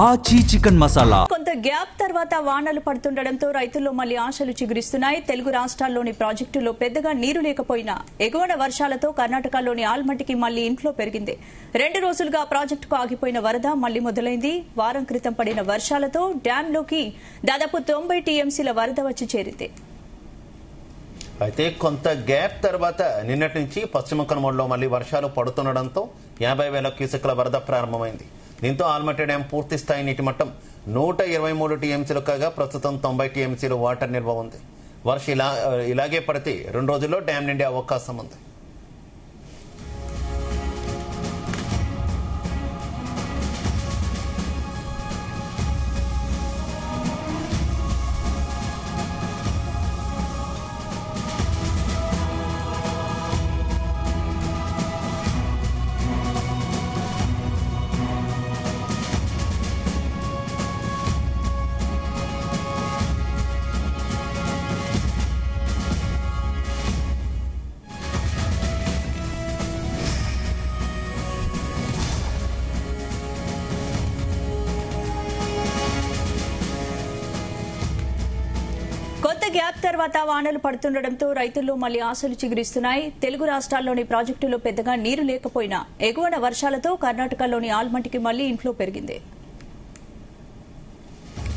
ఆచి చికెన్ మసాలా. కొంత గ్యాప్ తర్వాత వానలు పడుతుండటంతో రైతుల్లో మళ్లీ ఆశలు చిగురిస్తున్నాయి. తెలుగు రాష్ట్రాల్లోని ప్రాజెక్టులో పెద్దగా నీరు లేకపోయినా ఎగువన వర్షాలతో కర్ణాటకలోని ఆల్మట్టికి మళ్లీ ఇన్ఫ్లో పెరిగింది. 2 రోజులుగా ప్రాజెక్టుకు ఆగిపోయిన వరద మళ్లీ మొదలైంది. వారం క్రితం పడిన వర్షాలతో డ్యాంలోకి దాదాపు 90 టీఎంసీల వరద వచ్చి చేరింది. అయితే కొంత గ్యాప్ తర్వాత నిన్నటి నుంచి పశ్చిమ కనుమలలో మళ్లీ వర్షాలు పడుతుండటంతో 50,000 క్యూసెక్ల వరద ప్రారంభమైంది. దీంతో ఆల్మట్టి డ్యాం పూర్తి స్థాయి నీటి మట్టం 123 టీఎంసీలు కాగా ప్రస్తుతం 90 టీఎంసీలు వాటర్ నిల్వ ఉంది. వర్షం ఇలాగే పడితే 2 రోజుల్లో డ్యాం నిండే అవకాశం ఉంది. కొత్త గ్యాప్ తర్వాత వానలు పడుతుండటంతో రైతుల్లో మళ్లీ ఆశలు చిగురిస్తున్నాయి. తెలుగు రాష్ట్రాల్లోని ప్రాజెక్టులో పెద్దగా నీరు లేకపోయినా ఎగువన వర్షాలతో కర్ణాటకలోని ఆల్మట్టికి మళ్లీ ఇన్ఫ్లో పెరిగింది.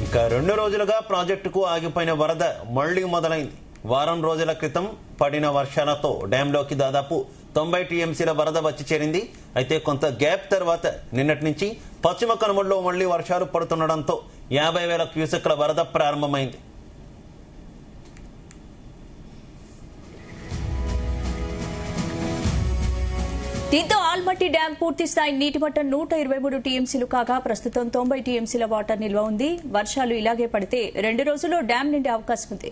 ఇక 2 రోజులుగా ప్రాజెక్టుకు ఆగిపోయిన వరద మళ్లీ మొదలైంది. వారం రోజుల క్రితం పడిన వర్షాలతో డ్యాంలోకి దాదాపు 90 టీఎంసీల వరద వచ్చి చేరింది. అయితే కొంత గ్యాప్ తర్వాత నిన్నటి నుంచి పశ్చిమ కనుమల్లో మళ్లీ వర్షాలు పడుతుండటంతో 50,000 క్యూసెక్ల వరద ప్రారంభమైంది. దీంతో ఆల్మట్టి డ్యాం పూర్తి స్థాయి నీటి మట్టం 123 టీఎంసీలు కాగా ప్రస్తుతం 90 టీఎంసీల వాటర్ నిల్వ ఉంది. వర్షాలు ఇలాగే పడితే 2 రోజుల్లో డ్యాం నిండే అవకాశం ఉంది.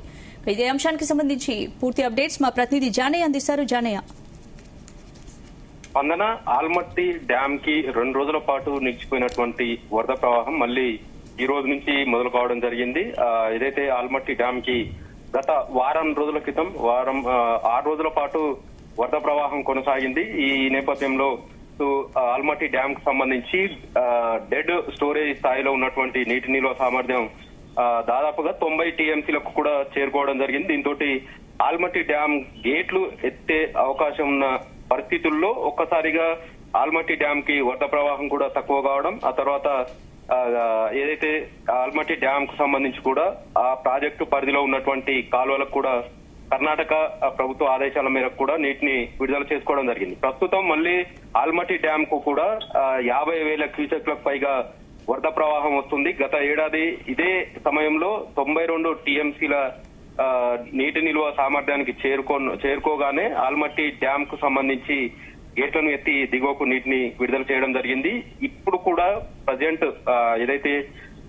ఇదే అంశానికి సంబంధించి పూర్తి అప్డేట్స్ మా ప్రతినిధి జానయ్య అందిస్తారు. జానయ్య. స్పందన, ఆల్మట్టి డ్యాం కి 2 రోజుల పాటు నిలిచిపోయినటువంటి వరద ప్రవాహం మళ్లీ ఈ రోజు నుంచి మొదలు కావడం జరిగింది. ఏదైతే ఆల్మట్టి డ్యాం కి గత వారం రోజుల క్రితం 6 రోజుల పాటు వరద ప్రవాహం కొనసాగింది. ఈ నేపథ్యంలో ఆల్మట్టి డ్యాం కు సంబంధించి డెడ్ స్టోరేజ్ స్థాయిలో ఉన్నటువంటి నీటి నిల్వ సామర్థ్యం దాదాపుగా 90 టీఎంసీలకు కూడా చేరుకోవడం జరిగింది. దీంతో ఆల్మట్టి డ్యాం గేట్లు ఎత్తే అవకాశం ఉన్న పరిస్థితుల్లో ఒక్కసారిగా ఆల్మట్టి డ్యాం కి వరద ప్రవాహం కూడా తక్కువ కావడం, ఆ తర్వాత ఏదైతే ఆల్మట్టి డ్యాం కు సంబంధించి కూడా ఆ ప్రాజెక్టు పరిధిలో ఉన్నటువంటి కాలువలకు కూడా కర్ణాటక ప్రభుత్వ ఆదేశాల మేరకు కూడా నీటిని విడుదల చేసుకోవడం జరిగింది. ప్రస్తుతం మళ్లీ ఆల్మట్టి డ్యాం కు కూడా 50,000 క్యూసెక్లకు పైగా వరద ప్రవాహం వస్తుంది. గత ఏడాది ఇదే సమయంలో 92 టీఎంసీల నీటి నిల్వ సామర్థ్యానికి చేరుకోగానే ఆల్మట్టి డ్యాం కు సంబంధించి గేట్లను ఎత్తి దిగువకు నీటిని విడుదల చేయడం జరిగింది. ఇప్పుడు కూడా ప్రజెంట్ ఏదైతే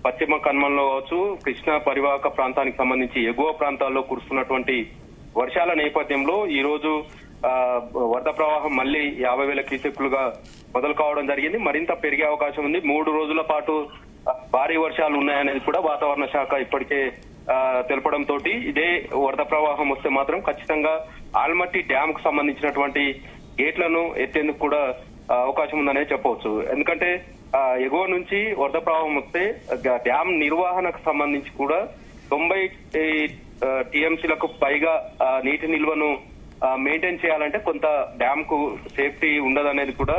పశ్చిమ కనుమల్లో కావచ్చు, కృష్ణా పరివాహక ప్రాంతానికి సంబంధించి ఎగువ ప్రాంతాల్లో కురుస్తున్నటువంటి వర్షాల నేపథ్యంలో ఈ రోజు వరద ప్రవాహం మళ్లీ 50,000 క్యూసెక్లుగా మొదలు కావడం జరిగింది. మరింత పెరిగే అవకాశం ఉంది. 3 రోజుల పాటు భారీ వర్షాలు ఉన్నాయనేది కూడా వాతావరణ శాఖ ఇప్పటికే తెలపడంతో ఇదే వరద ప్రవాహం వస్తే మాత్రం ఖచ్చితంగా ఆల్మట్టి డ్యాం కు సంబంధించినటువంటి గేట్లను ఎత్తేందుకు కూడా అవకాశం ఉందనే చెప్పవచ్చు. ఎందుకంటే ఎగువ నుంచి వరద ప్రవాహం వస్తే డ్యాం నిర్వహణకు సంబంధించి కూడా 90 టీఎంసీలకు పైగా నీటి నిల్వను మెయింటైన్ చేయాలంటే కొంత డ్యాం కు సేఫ్టీ ఉండదనేది కూడా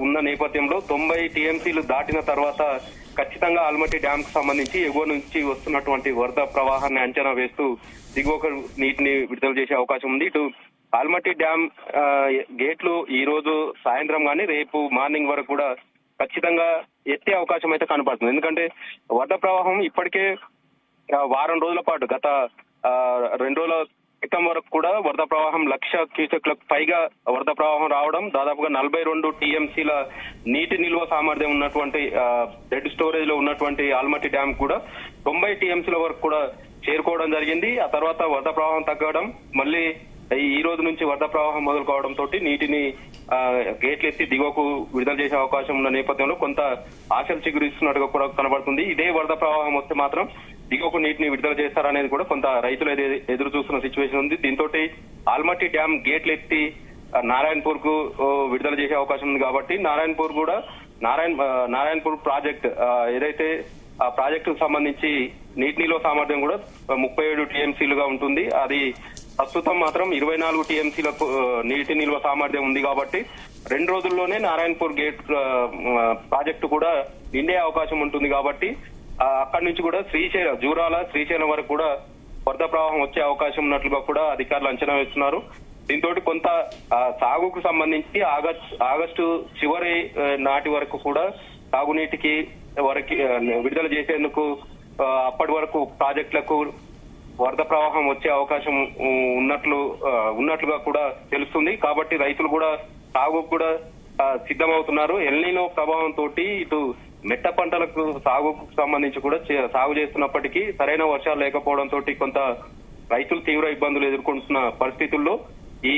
ఉన్న నేపథ్యంలో 90 టీఎంసీలు దాటిన తర్వాత ఖచ్చితంగా ఆల్మట్టి డ్యాం కు సంబంధించి ఎగువ నుంచి వస్తున్నటువంటి వరద ప్రవాహాన్ని అంచనా వేస్తూ దిగువకు నీటిని విడుదల చేసే అవకాశం ఉంది. ఇటు ఆల్మట్టి డ్యాం గేట్లు ఈ రోజు సాయంత్రం గానీ రేపు మార్నింగ్ వరకు కూడా ఖచ్చితంగా ఎత్తే అవకాశం అయితే కనపడుతుంది. ఎందుకంటే వరద ప్రవాహం ఇప్పటికే వారం రోజుల పాటు గత 2 రోజుల క్రితం వరకు కూడా వరద ప్రవాహం 1,00,000 క్యూసెక్లకు పైగా వరద ప్రవాహం రావడం, దాదాపుగా 42 టీఎంసీల నీటి నిల్వ సామర్థ్యం ఉన్నటువంటి డెడ్ స్టోరేజ్ లో ఉన్నటువంటి ఆల్మట్టి డ్యాం కూడా 90 టీఎంసీల వరకు కూడా చేరుకోవడం జరిగింది. ఆ తర్వాత వరద ప్రవాహం తగ్గడం, మళ్లీ ఈ రోజు నుంచి వరద ప్రవాహం మొదలు కావడంతో నీటిని గేట్లు ఎత్తి దిగువకు విడుదల చేసే అవకాశం ఉన్న నేపథ్యంలో కొంత ఆశలు చిగురిస్తున్నట్టుగా కూడా కనబడుతుంది. ఇదే వరద ప్రవాహం వస్తే మాత్రం దిగువకు నీటిని విడుదల చేస్తారనేది కూడా కొంత రైతులు ఎదురు చూస్తున్న సిచ్యువేషన్ ఉంది. దీంతో ఆల్మట్టి డ్యాం గేట్లు ఎత్తి నారాయణపూర్ కు విడుదల చేసే అవకాశం ఉంది కాబట్టి నారాయణపూర్ కూడా నారాయణపూర్ ప్రాజెక్ట్ ఏదైతే ఆ ప్రాజెక్టు కు సంబంధించి నీటి నిల్వ సామర్థ్యం కూడా 37 టీఎంసీలుగా ఉంటుంది. అది ప్రస్తుతం మాత్రం 24 టీఎంసీలకు నీటి నిల్వ సామర్థ్యం ఉంది కాబట్టి 2 రోజుల్లోనే నారాయణపూర్ గేట్ ప్రాజెక్టు కూడా నిండే అవకాశం ఉంటుంది కాబట్టి అక్కడి నుంచి కూడా శ్రీశైలం వరకు కూడా వరద ప్రవాహం వచ్చే అవకాశం ఉన్నట్లుగా కూడా అధికారులు అంచనా వేస్తున్నారు. దీంతో కొంత సాగుకు సంబంధించి ఆగస్టు చివరి నాటి వరకు కూడా సాగునీటికి విడుదల చేసేందుకు అప్పటి వరకు ప్రాజెక్టులకు వరద ప్రవాహం వచ్చే అవకాశం ఉన్నట్లుగా కూడా తెలుస్తుంది. కాబట్టి రైతులు కూడా సాగుకు కూడా సిద్ధమవుతున్నారు. ఎల్నినో ప్రభావంతో ఇటు మెట్ట పంటలకు సాగుకు సంబంధించి కూడా సాగు చేస్తున్నప్పటికీ సరైన వర్షాలు లేకపోవడంతో కొంత రైతులు తీవ్ర ఇబ్బందులు ఎదుర్కొంటున్న పరిస్థితుల్లో ఈ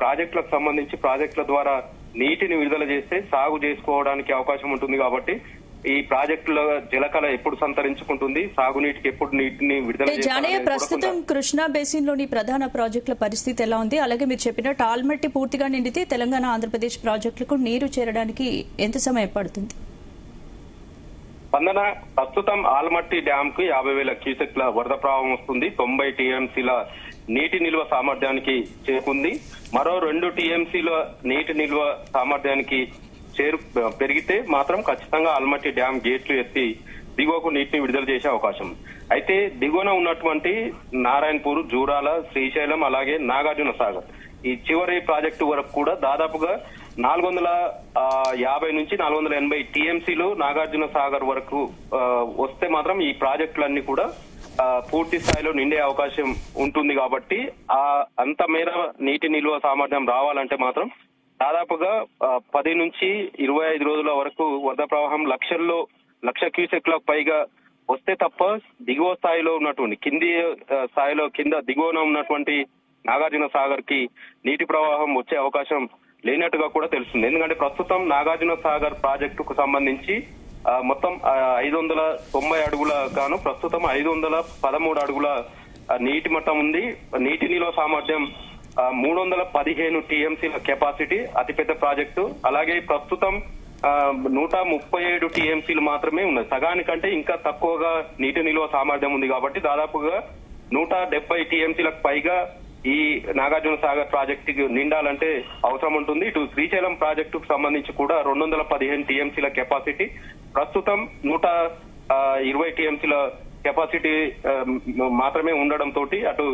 ప్రాజెక్టులకు సంబంధించి ప్రాజెక్టుల ద్వారా నీటిని విడుదల చేస్తే సాగు చేసుకోవడానికి అవకాశం ఉంటుంది. కాబట్టి ఈ ప్రాజెక్టుల జలకళ ఎప్పుడు సంతరించుకుంటుంది, సాగునీటికి ఎప్పుడు నీటిని విడుదల జానయ్య, ప్రస్తుతం కృష్ణా బేసిన్ లోని ప్రధాన ప్రాజెక్టుల పరిస్థితి ఎలా ఉంది? అలాగే మీరు చెప్పినట్టు ఆల్మట్టి పూర్తిగా నిండితే తెలంగాణ ఆంధ్రప్రదేశ్ ప్రాజెక్టులకు నీరు చేరడానికి ఎంత సమయం పడుతుంది? స్పందన, ప్రస్తుతం ఆల్మట్టి డ్యామ్ కు 50,000 క్యూసెక్ల వరద ప్రవాహం వస్తుంది. 90 టీఎంసీల నీటి నిల్వ సామర్థ్యానికి చేరుకుంది. మరో 2 టీఎంసీల నీటి నిల్వ సామర్థ్యానికి పెరిగితే మాత్రం ఖచ్చితంగా ఆల్మట్టి డ్యామ్ గేట్లు ఎత్తి దిగువకు నీటిని విడుదల చేసే అవకాశం. అయితే దిగువన ఉన్నటువంటి నారాయణపూర్, జూరాల, శ్రీశైలం అలాగే నాగార్జున సాగర్ ఈ చివరి ప్రాజెక్టు వరకు కూడా దాదాపుగా 450 నుంచి 480 టీఎంసీలు నాగార్జున సాగర్ వరకు వస్తే మాత్రం ఈ ప్రాజెక్టులన్నీ కూడా పూర్తి స్థాయిలో నిండే అవకాశం ఉంటుంది. కాబట్టి అంత మేర నీటి నిల్వ సామర్థ్యం రావాలంటే మాత్రం దాదాపుగా 10 నుంచి 25 రోజుల వరకు వరద ప్రవాహం 1,00,000 క్యూసెక్లకు పైగా వస్తే తప్ప దిగువ స్థాయిలో ఉన్నటువంటి కింద దిగువన ఉన్నటువంటి నాగార్జున సాగర్ కి నీటి ప్రవాహం వచ్చే అవకాశం లేనట్టుగా కూడా తెలుస్తుంది. ఎందుకంటే ప్రస్తుతం నాగార్జున సాగర్ ప్రాజెక్టుకు సంబంధించి మొత్తం 590 అడుగుల గాను ప్రస్తుతం 513 అడుగుల నీటి మట్టం ఉంది. నీటి నిల్వ సామర్థ్యం 315 టీఎంసీల కెపాసిటీ, అతిపెద్ద ప్రాజెక్టు. అలాగే ప్రస్తుతం 137 టీఎంసీలు మాత్రమే ఉన్నాయి. సగానికంటే ఇంకా తక్కువగా నీటి నిల్వ సామర్థ్యం ఉంది. కాబట్టి దాదాపుగా 170 టీఎంసీలకు పైగా ఈ నాగార్జున సాగర్ ప్రాజెక్టు నిండాలంటే అవసరం ఉంటుంది. ఇటు శ్రీశైలం ప్రాజెక్టుకు సంబంధించి కూడా 215 టీఎంసీల కెపాసిటీ, ప్రస్తుతం 120 టీఎంసీల కెపాసిటీ మాత్రమే ఉండడంతో అటు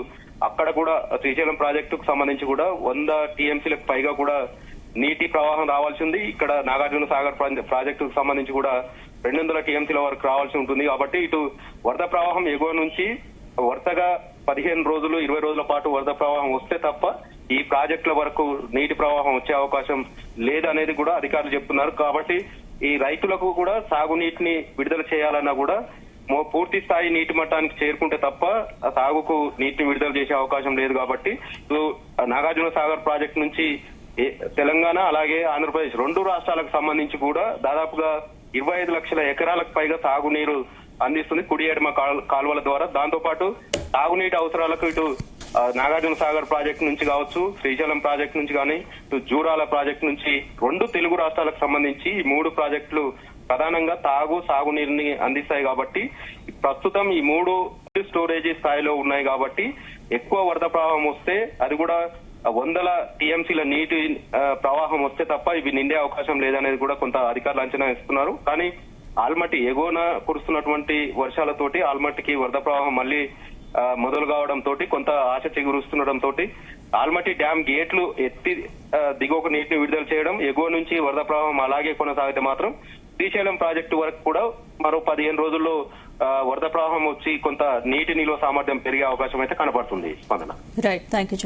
అక్కడ కూడా శ్రీశైలం ప్రాజెక్టుకు సంబంధించి కూడా 100 టీఎంసీలకు పైగా కూడా నీటి ప్రవాహం రావాల్సి ఉంది. ఇక్కడ నాగార్జున సాగర్ ప్రాజెక్టుకు సంబంధించి కూడా 200 టీఎంసీల వరకు రావాల్సి ఉంటుంది. కాబట్టి ఇటు వరద ప్రవాహం ఎగువ నుంచి వరుసగా 15 రోజులు 20 రోజుల పాటు వరద ప్రవాహం వస్తే తప్ప ఈ ప్రాజెక్టుల వరకు నీటి ప్రవాహం వచ్చే అవకాశం లేదనేది కూడా అధికారులు చెప్తున్నారు. కాబట్టి ఈ రైతులకు కూడా సాగునీటిని విడుదల చేయాలన్నా కూడా పూర్తి స్థాయి నీటి మట్టానికి చేరుకుంటే తప్ప సాగుకు నీటిని విడుదల చేసే అవకాశం లేదు. కాబట్టి నాగార్జున సాగర్ ప్రాజెక్టు నుంచి తెలంగాణ అలాగే ఆంధ్రప్రదేశ్ 2 రాష్ట్రాలకు సంబంధించి కూడా దాదాపుగా 25 లక్షల ఎకరాలకు పైగా సాగునీరు అందిస్తుంది కుడి ఎడమ కాలువల ద్వారా. దాంతో పాటు తాగునీటి అవసరాలకు ఇటు నాగార్జున సాగర్ ప్రాజెక్టు నుంచి కావచ్చు, శ్రీశైలం ప్రాజెక్టు నుంచి కానీ, ఇటు జూరాల ప్రాజెక్టు నుంచి 2 తెలుగు రాష్ట్రాలకు సంబంధించి ఈ 3 ప్రాజెక్టులు ప్రధానంగా సాగునీరుని అందిస్తాయి. కాబట్టి ప్రస్తుతం ఈ 3 స్టోరేజీ స్థాయిలో ఉన్నాయి. కాబట్టి ఎక్కువ వరద ప్రవాహం వస్తే అది కూడా 100 టీఎంసీల నీటి ప్రవాహం వస్తే తప్ప ఇవి నిండే అవకాశం లేదనేది కూడా కొంత అధికారులు అంచనా ఇస్తున్నారు. కానీ ఆల్మట్టి ఎగువన కురుస్తున్నటువంటి వర్షాలతోటి ఆల్మట్టికి వరద ప్రవాహం మళ్లీ మొదలు కావడంతో కొంత ఆశ చిగురుస్తుండటంతో ఆల్మట్టి డ్యామ్ గేట్లు ఎత్తి దిగువకు నీటిని విడుదల చేయడం, ఎగువ నుంచి వరద ప్రవాహం అలాగే కొనసాగితే మాత్రం శ్రీశైలం ప్రాజెక్టు వరకు కూడా మరో 15 రోజుల్లో వరద ప్రవాహం వచ్చి కొంత నీటి నిల్వ సామర్థ్యం పెరిగే అవకాశం అయితే కనపడుతుంది. స్పందన. Right, thank you.